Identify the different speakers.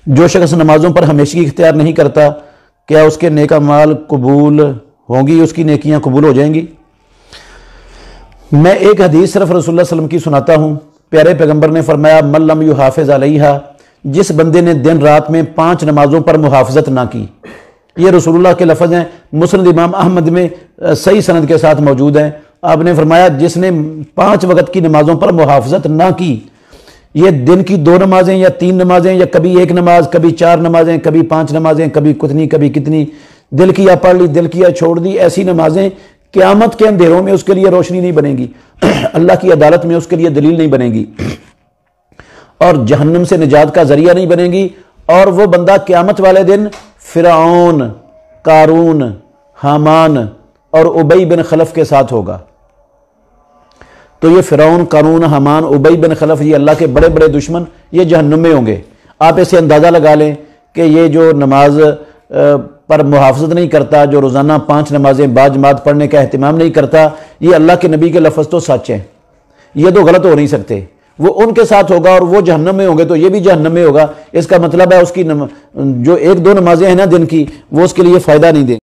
Speaker 1: जो शख्स नमाज़ों पर हमेशगी इख्तियार नहीं करता, क्या उसके नेक अमाल कबूल होंगी, उसकी नेकियां कबूल हो जाएंगी? मैं एक हदीस सिर्फ रसूलुल्लाह सल्लल्लाहु अलैहि वसल्लम की सुनाता हूँ। प्यारे पैगंबर ने फरमाया, मल्लम युहाफिज़ अलैहा, जिस बंदे ने दिन रात में 5 नमाजों पर मुहाफ़ज़त ना की। ये रसूलुल्लाह के लफ्ज़ हैं, मुस्नद इमाम अहमद में सही सनद के साथ मौजूद हैं। आपने फरमाया, जिसने 5 वक्त की नमाजों पर मुहाफ़ज़त ना की, ये दिन की 2 नमाजें या 3 नमाजें या कभी 1 नमाज, कभी 4 नमाजें, कभी 5 नमाजें, कभी कितनी कभी कितनी, दिल किया पढ़ ली, दिल किया छोड़ दी, ऐसी नमाजें क़यामत के अंधेरों में उसके लिए रोशनी नहीं बनेगी, अल्लाह की अदालत में उसके लिए दलील नहीं बनेगी और जहन्नम से निजात का जरिया नहीं बनेगी। और वो बंदा क़यामत वाले दिन फ़िरऔन, कारून, हामान और उबई बिन खलफ के साथ होगा। तो ये फ़िरऔन, कारून, हामान, उबई बिन खलफ, ये अल्लाह के बड़े बड़े दुश्मन, ये जहन्नुम में होंगे। आप इसे अंदाज़ा लगा लें कि ये जो नमाज पर मुहाफ़ज़त नहीं करता, जो रोज़ाना 5 नमाजें बाजमात पढ़ने का एहतिमाम नहीं करता, ये अल्लाह के नबी के लफ्ज़ तो सच हैं, ये तो गलत हो नहीं सकते। वो उनके साथ होगा और वो जहन्नम में होंगे तो ये भी जहन्नम में होगा। इसका मतलब है उसकी जो 1-2 नमाजें हैं ना दिन की, वो उसके लिए फ़ायदा नहीं देंगी।